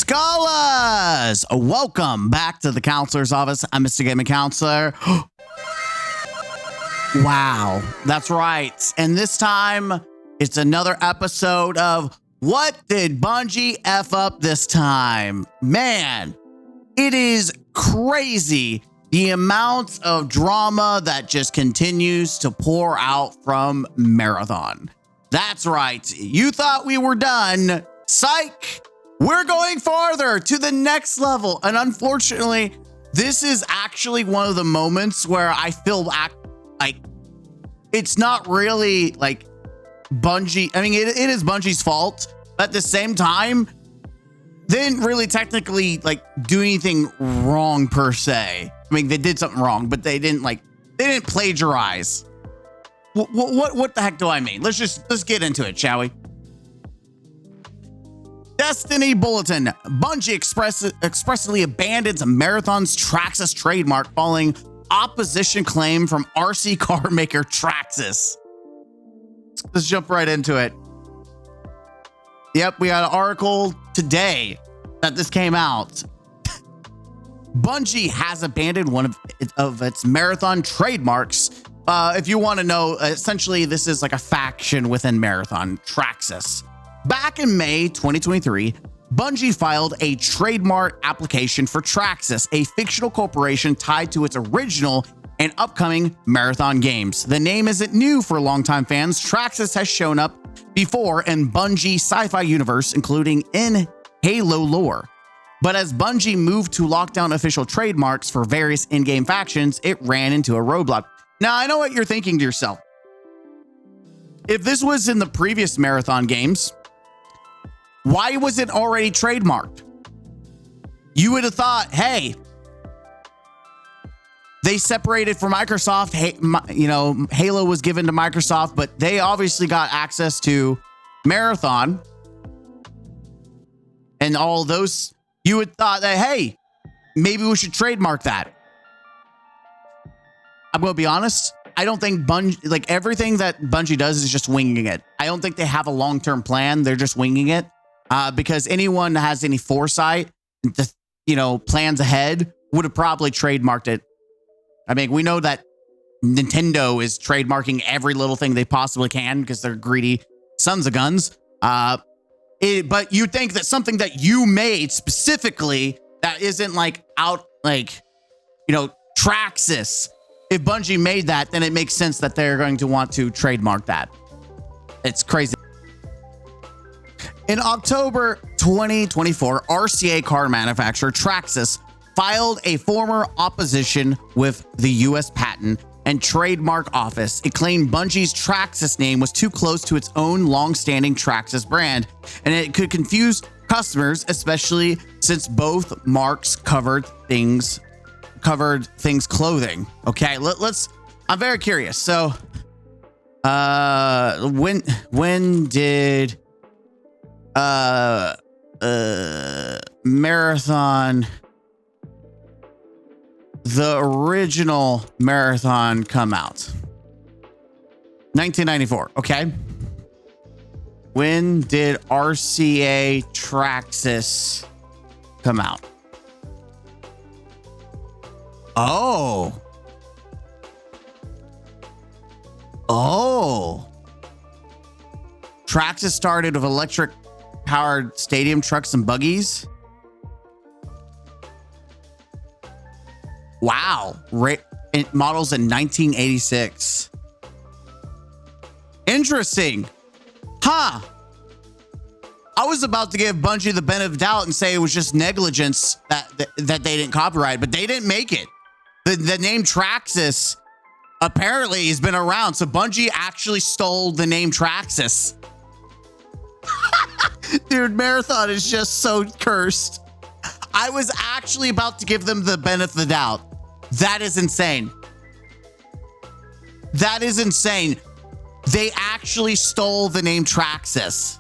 Scholars, welcome back to the counselor's office. I'm Mr. Gaming Counselor. Wow, that's right. And this time, it's another episode of What Did Bungie F Up This Time? Man, it is crazy the amount of drama that just continues to pour out from Marathon. That's right. You thought we were done. Psych. We're going farther to the next level. And unfortunately, this is actually one of the moments where I feel like it's not really like Bungie. I mean, it is Bungie's fault. But at the same time, they didn't really technically like do anything wrong per se. I mean, they did something wrong, but they didn't plagiarize. What the heck do I mean? Let's get into it, shall we? Destiny Bulletin. Bungie expressly abandons Marathon's Traxxas trademark following opposition claim from RC car maker Traxxas. Let's jump right into it. Yep, we got an article today that this came out. Bungie has abandoned one of its Marathon trademarks. If you want to know, essentially this is like a faction within Marathon, Traxxas. Back in May 2023, Bungie filed a trademark application for Traxxas, a fictional corporation tied to its original and upcoming Marathon games. The name isn't new for longtime fans. Traxxas has shown up before in Bungie sci-fi universe, including in Halo lore. But as Bungie moved to lock down official trademarks for various in-game factions, it ran into a roadblock. Now, I know what you're thinking to yourself. If this was in the previous Marathon games, why was it already trademarked? You would have thought, hey, they separated from Microsoft. Hey, Halo was given to Microsoft, but they obviously got access to Marathon and all those. You would thought that, hey, maybe we should trademark that. I'm going to be honest. I don't think Bungie, like everything that Bungie does is just winging it. I don't think they have a long-term plan. They're just winging it. Because anyone that has any foresight, plans ahead would have probably trademarked it. I mean, we know that Nintendo is trademarking every little thing they possibly can because they're greedy sons of guns. But you think that something that you made specifically that isn't Traxxas. If Bungie made that, then it makes sense that they're going to want to trademark that. It's crazy. In October 2024, RCA car manufacturer Traxxas filed a formal opposition with the U.S. Patent and Trademark Office. It claimed Bungie's Traxxas name was too close to its own long-standing Traxxas brand, and it could confuse customers, especially since both marks covered things clothing. Okay, I'm very curious. So, when did Marathon, the original Marathon, come out? 1994. Okay. When did RCA Traxxas come out? Oh. Traxxas started with electric powered stadium trucks and buggies. Wow. Models in 1986. Interesting. Huh. I was about to give Bungie the benefit of the doubt and say it was just negligence that they didn't copyright, but they didn't make it. The name Traxxas apparently has been around, so Bungie actually stole the name Traxxas. Dude, Marathon is just so cursed. I was actually about to give them the benefit of the doubt. That is insane. That is insane. They actually stole the name Traxxas.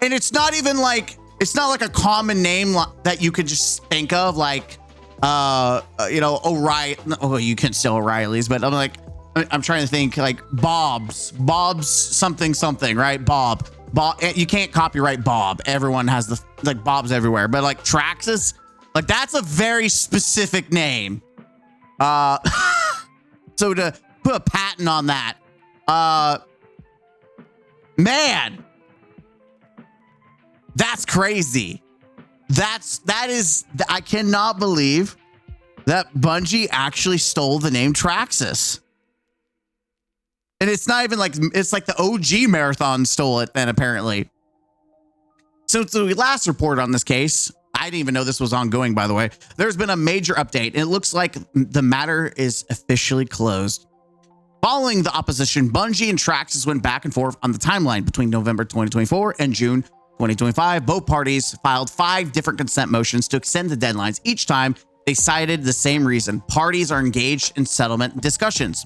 And it's not even like, it's not like a common name that you could just think of, like, O'Reilly. Oh, you can still O'Reilly's, but I'm trying to think like Bob's something, right? Bob. Bob, you can't copyright Bob. Everyone has the, like, Bob's everywhere. But like Traxxas, like that's a very specific name. So to put a patent on that, man, that's crazy. I cannot believe that Bungie actually stole the name Traxxas. And it's not even like, it's like the OG Marathon stole it then, apparently. Since we last reported on this case, I didn't even know this was ongoing, by the way. There's been a major update, and it looks like the matter is officially closed. Following the opposition, Bungie and Traxxas went back and forth on the timeline between November 2024 and June 2025. Both parties filed 5 different consent motions to extend the deadlines. Each time, they cited the same reason. Parties are engaged in settlement discussions.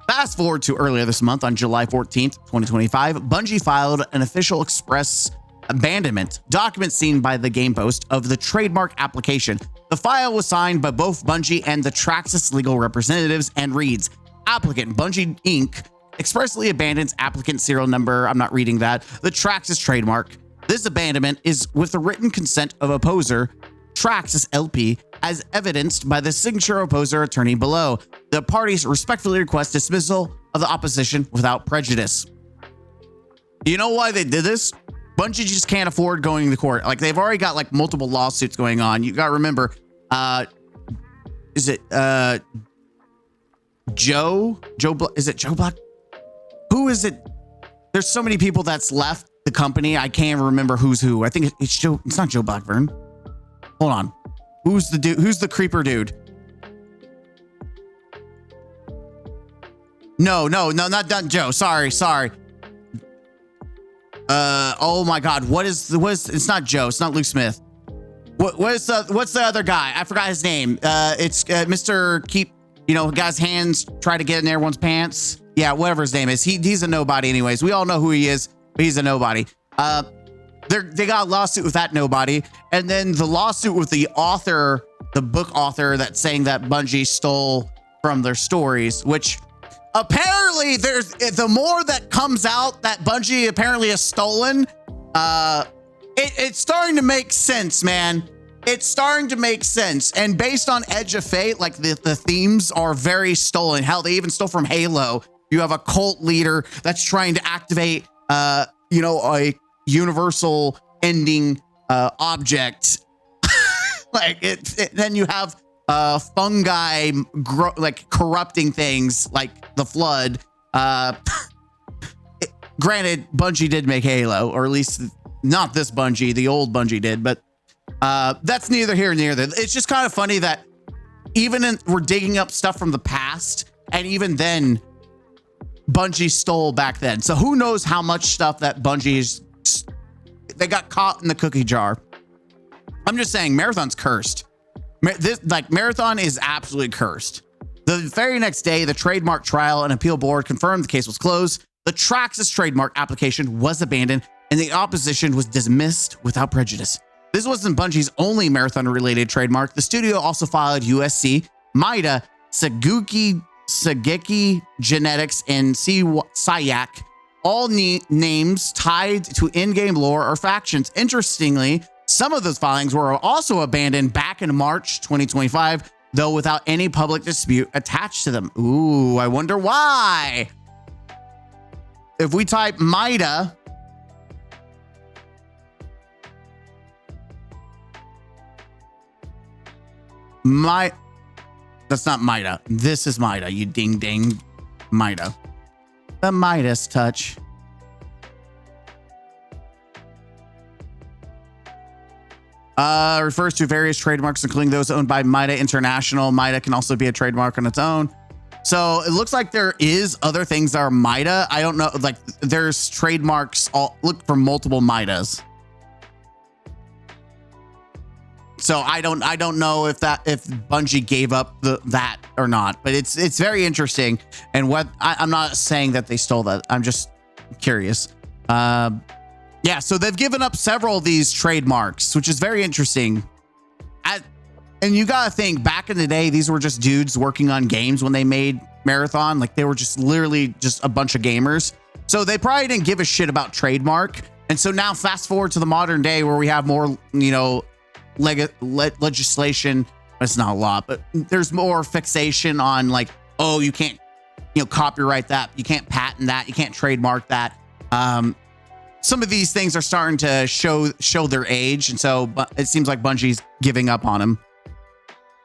Fast forward to earlier this month on July 14th, 2025, Bungie filed an official express abandonment document seen by the Game Post of the trademark application. The file was signed by both Bungie and the Traxxas legal representatives and reads, applicant Bungie Inc. expressly abandons applicant serial number, I'm not reading that, the Traxxas trademark. This abandonment is with the written consent of opposer Traxxas LP, as evidenced by the signature opposer attorney below. The parties respectfully request dismissal of the opposition without prejudice. You know why they did this? Bungie just can't afford going to court. Like, they've already got like multiple lawsuits going on. You got to remember, is it Joe Black? Is it Joe Black? Who is it? There's so many people that's left the company. I can't remember who's who. I think it's Joe. It's not Joe Blackburn. Hold on. Who's the dude? Who's the creeper dude? No, not Joe. Sorry. Oh my God. What is it's not Joe. It's not Luke Smith. What's the other guy? I forgot his name. It's Mr. Keep, guy's hands try to get in everyone's pants. Yeah, whatever his name is. He's a nobody anyways. We all know who he is, but he's a nobody. They got a lawsuit with that nobody. And then the lawsuit with the author, the book author, that's saying that Bungie stole from their stories, which apparently the more that comes out that Bungie apparently has stolen, it's starting to make sense, man. It's starting to make sense. And based on Edge of Fate, like the themes are very stolen. Hell, they even stole from Halo. You have a cult leader that's trying to activate, a universal ending object. Like then you have fungi corrupting things like the flood. Granted, Bungie did make Halo, or at least not this Bungie, the old Bungie did, but that's neither here nor there. It's just kind of funny that we're digging up stuff from the past, and even then Bungie stole back then. So who knows how much stuff that they got caught in the cookie jar. I'm just saying, Marathon's cursed. Marathon is absolutely cursed. The very next day, the Trademark Trial and Appeal Board confirmed the case was closed. The Traxxas trademark application was abandoned, and the opposition was dismissed without prejudice. This wasn't Bungie's only Marathon-related trademark. The studio also filed USC, Mida, Sageki Genetics, and Sayak, all names tied to in-game lore or factions. Interestingly, some of those filings were also abandoned back in March 2025, though without any public dispute attached to them. Ooh, I wonder why. If we type Mida, that's not Mida. This is Mida, you ding ding. Mida. The Midas touch. Refers to various trademarks, including those owned by Mida International. Mida can also be a trademark on its own. So it looks like there is other things that are Mida. I don't know, like there's trademarks. Look for multiple Midas. So I don't know if Bungie gave up that or not, but it's very interesting. And I'm not saying that they stole that. I'm just curious. Yeah, so they've given up several of these trademarks, which is very interesting. And you got to think, back in the day, these were just dudes working on games when they made Marathon. Like, they were just literally just a bunch of gamers. So they probably didn't give a shit about trademark. And so now fast forward to the modern day where we have more, legislation. It's not a lot, but there's more fixation on like, oh, you can't, copyright that. You can't patent that. You can't trademark that. Some of these things are starting to show their age. And so it seems like Bungie's giving up on them.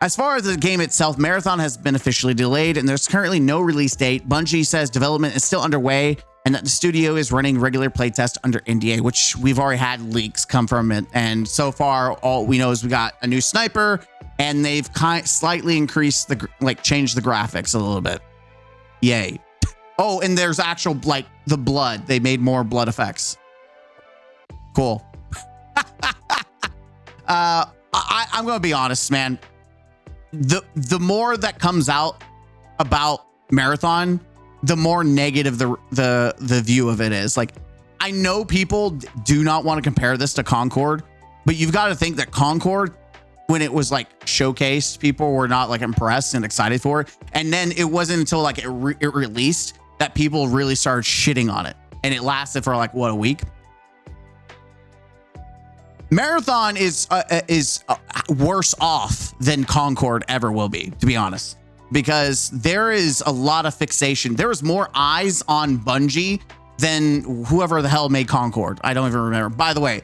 As far as the game itself, Marathon has been officially delayed and there's currently no release date. Bungie says development is still underway and that the studio is running regular playtest under NDA, which we've already had leaks come from it. And so far, all we know is we got a new sniper and they've slightly increased changed the graphics a little bit. Yay. Oh, and there's actual, the blood. They made more blood effects. Cool. I'm going to be honest, man. The more that comes out about Marathon, the more negative the view of it is. Like, I know people do not want to compare this to Concord, but you've got to think that Concord, when it was showcased, people were not impressed and excited for it. And then it wasn't until it released that people really started shitting on it. And it lasted for a week. Marathon is worse off than Concord ever will be, to be honest, because there is a lot of fixation. There was more eyes on Bungie than whoever the hell made Concord. I don't even remember. By the way,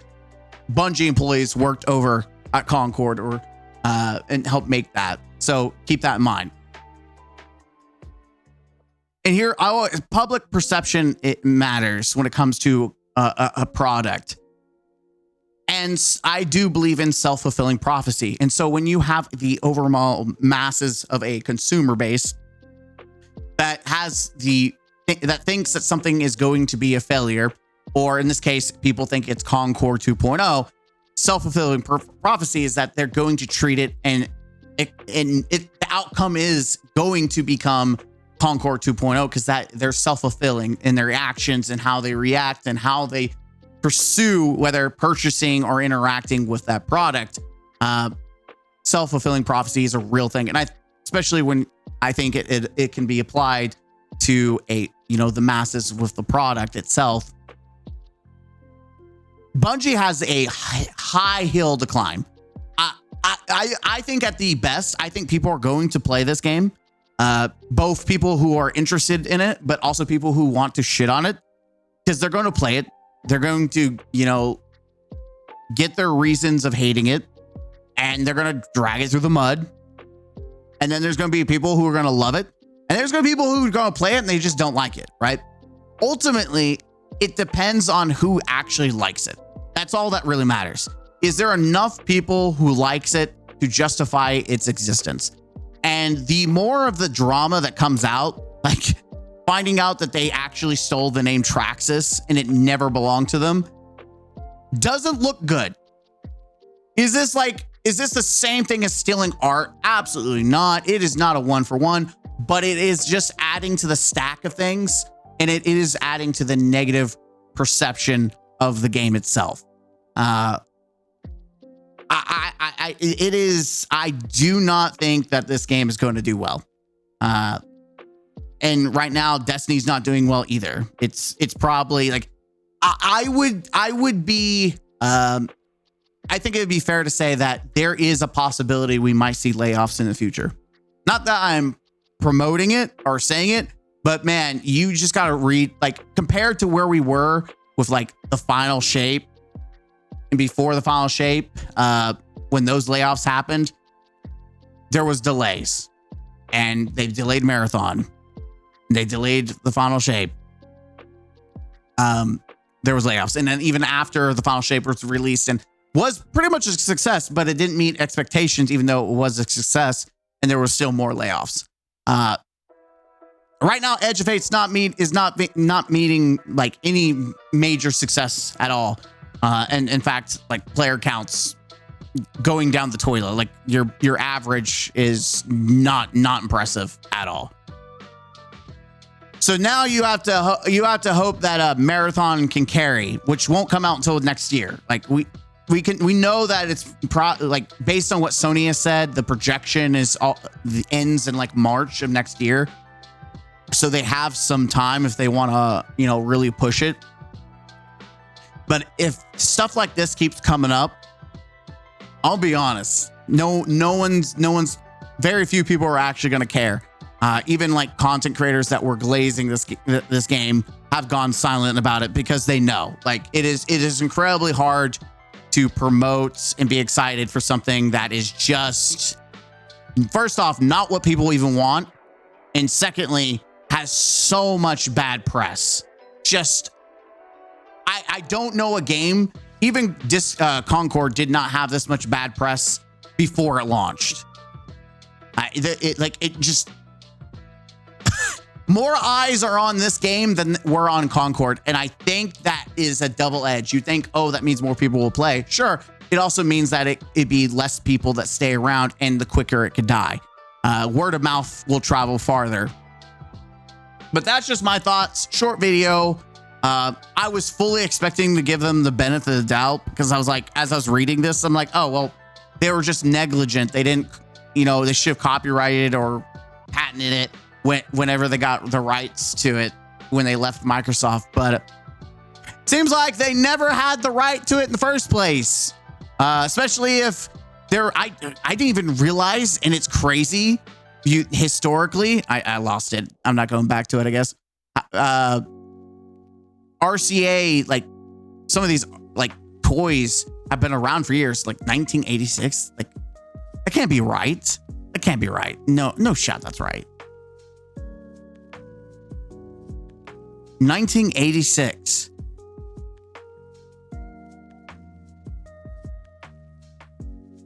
Bungie employees worked over at Concord and helped make that. So keep that in mind. And here, public perception, it matters when it comes to a product. And I do believe in self-fulfilling prophecy. And so when you have the overall masses of a consumer base that that thinks that something is going to be a failure, or in this case, people think it's Concord 2.0, self-fulfilling prophecy is that they're going to treat it and the outcome is going to become Concord 2.0 because that they're self-fulfilling in their actions and how they react and how they pursue whether purchasing or interacting with that product. Self-fulfilling prophecy is a real thing. And especially when I think it can be applied to the masses with the product itself. Bungie has a high hill to climb. I think at the best, I think people are going to play this game. Both people who are interested in it, but also people who want to shit on it because they're going to play it. They're going to, get their reasons of hating it and they're going to drag it through the mud. And then there's going to be people who are going to love it. And there's going to be people who are going to play it and they just don't like it, right? Ultimately, it depends on who actually likes it. That's all that really matters. Is there enough people who likes it to justify its existence? And the more of the drama that comes out, finding out that they actually stole the name Traxxas and it never belonged to them, doesn't look good. Is this the same thing as stealing art? Absolutely not. It is not a 1-for-1, but it is just adding to the stack of things, and it is adding to the negative perception of the game itself. I do not think that this game is going to do well. And right now, Destiny's not doing well either. It's probably I think it would be fair to say that there is a possibility we might see layoffs in the future. Not that I'm promoting it or saying it, but man, you just got to read, compared to where we were with the final shape and before the final shape, when those layoffs happened, there was delays and they delayed Marathon. They delayed the final shape. There was layoffs. And then even after the final shape was released and was pretty much a success, but it didn't meet expectations, even though it was a success, and there was still more layoffs. Right now, Edge of Fate's not meeting any major success at all. And in fact, player counts going down the toilet. Your average is not impressive at all. So now you have to hope that Marathon can carry, which won't come out until next year. We know that it's based on what Sony has said, the projection is ends in March of next year. So they have some time if they want to, really push it. But if stuff like this keeps coming up, I'll be honest, no one's, very few people are actually going to care. Even like content creators that were glazing this game have gone silent about it because they know, like, it is incredibly hard to promote and be excited for something that is just, first off, not what people even want, and secondly, has so much bad press. Just, I don't know a game, even Concord did not have this much bad press before it launched. It just more eyes are on this game than were on Concord, and I think that is a double edge. You think, oh, that means more people will play. Sure, it also means that it'd be less people that stay around, and the quicker it could die. Word of mouth will travel farther. But that's just my thoughts. Short video. I was fully expecting to give them the benefit of the doubt, because I was like, as I was reading this, I'm like, oh, well, they were just negligent. They didn't, they should have copyrighted or patented it whenever they got the rights to it when they left Microsoft. But it seems like they never had the right to it in the first place. Especially if I didn't even realize, and it's crazy. Historically, I lost it. I'm not going back to it, I guess. RCA, like some of these like toys have been around for years, like 1986. Like, that can't be right. That can't be right. No shot. That's right. 1986.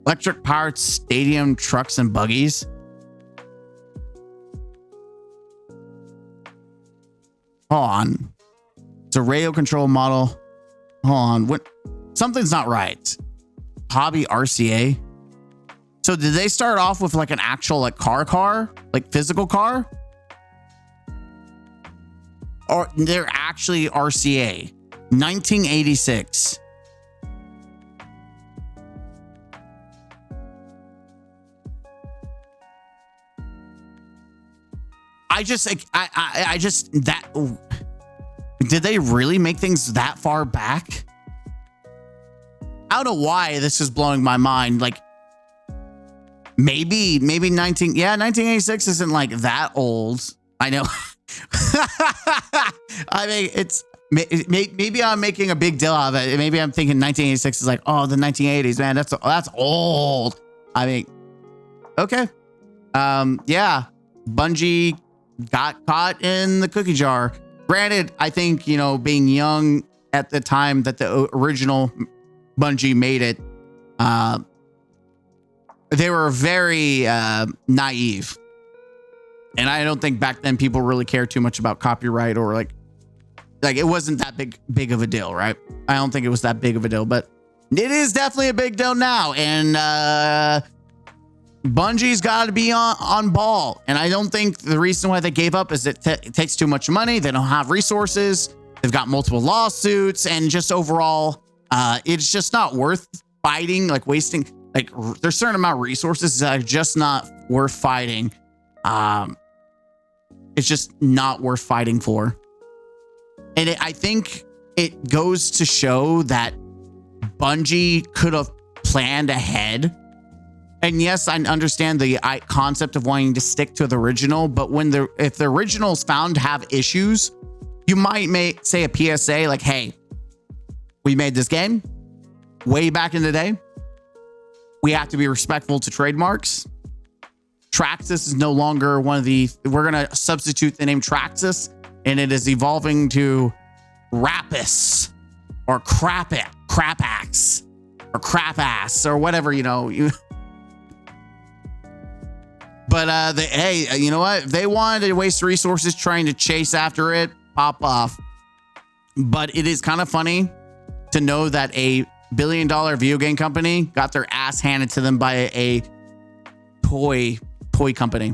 Electric powered stadium trucks and buggies. Hold on. It's a radio control model. Hold on. What? Something's not right. Hobby RCA. So did they start off with like an actual like car, like physical car? Or they're actually RCA. 1986. I just did they really make things that far back? I don't know why this is blowing my mind. Like, maybe 1986 isn't like that old. I know. I mean, it's maybe I'm making a big deal out of it. Maybe I'm thinking 1986 is like, oh, the 1980s, man. That's old. I mean, okay. Yeah, Bungie got caught in the cookie jar. Granted, I think, being young at the time that the original Bungie made it, they were very naive. And I don't think back then people really cared too much about copyright, or like it wasn't that big of a deal, right? I don't think it was that big of a deal, but it is definitely a big deal now. And Bungie's got to be on ball. And I don't think the reason why they gave up is it takes too much money. They don't have resources. They've got multiple lawsuits, and just overall, it's just not worth fighting, like wasting, like there's a certain amount of resources that are just not worth fighting. It's just not worth fighting for. And I think it goes to show that Bungie could have planned ahead. And yes, I understand the concept of wanting to stick to the original, but if the original is found to have issues, you might say a PSA like, hey, we made this game way back in the day. We have to be respectful to trademarks. Traxxas is no longer we're going to substitute the name Traxxas, and it is evolving to Rappus or Crapax or Crapass or whatever, But hey, you know what? If they wanted to waste resources trying to chase after it, pop off. But it is kind of funny to know that a billion-dollar video game company got their ass handed to them by a toy company.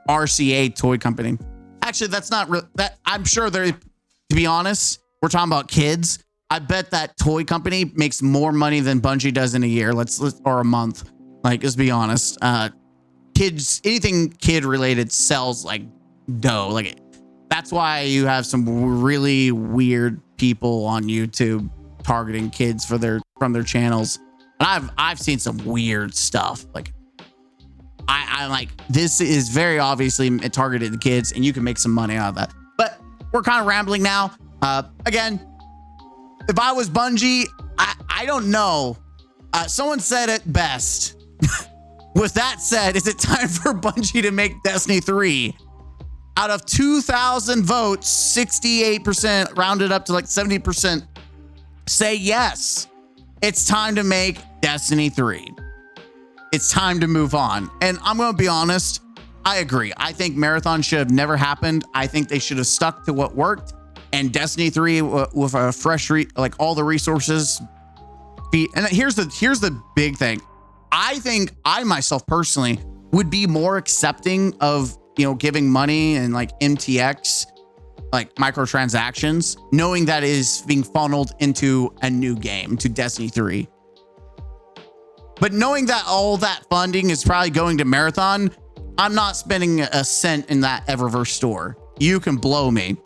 RCA toy company. Actually, that's not real. That I'm sure to be honest, we're talking about kids. I bet that toy company makes more money than Bungie does in a year. Or a month. Like, let's be honest. Kids, anything kid related sells like dough. Like, that's why you have some really weird people on YouTube targeting kids from their channels. And I've seen some weird stuff. Like I'm like, this is very obviously targeted to kids, and you can make some money out of that. But we're kind of rambling now. Again, if I was Bungie, I don't know. Someone said it best. With that said, is it time for Bungie to make Destiny 3? Out of 2,000 votes, 68%, rounded up to like 70%, say yes. It's time to make Destiny 3. It's time to move on. And I'm going to be honest, I agree. I think Marathon should have never happened. I think they should have stuck to what worked. And Destiny 3 with a fresh, like all the resources. And here's the big thing. I think I myself personally would be more accepting of, giving money and like MTX, like microtransactions, knowing that it is being funneled into a new game, to Destiny 3. But knowing that all that funding is probably going to Marathon, I'm not spending a cent in that Eververse store. You can blow me.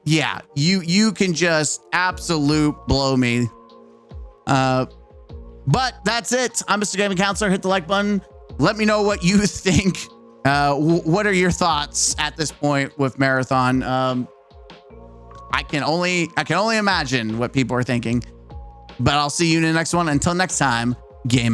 Yeah, you can just absolute blow me. But that's it. I'm Mr. Gaming Counselor. Hit the like button. Let me know what you think. What are your thoughts at this point with Marathon? I can only imagine what people are thinking. But I'll see you in the next one. Until next time, game.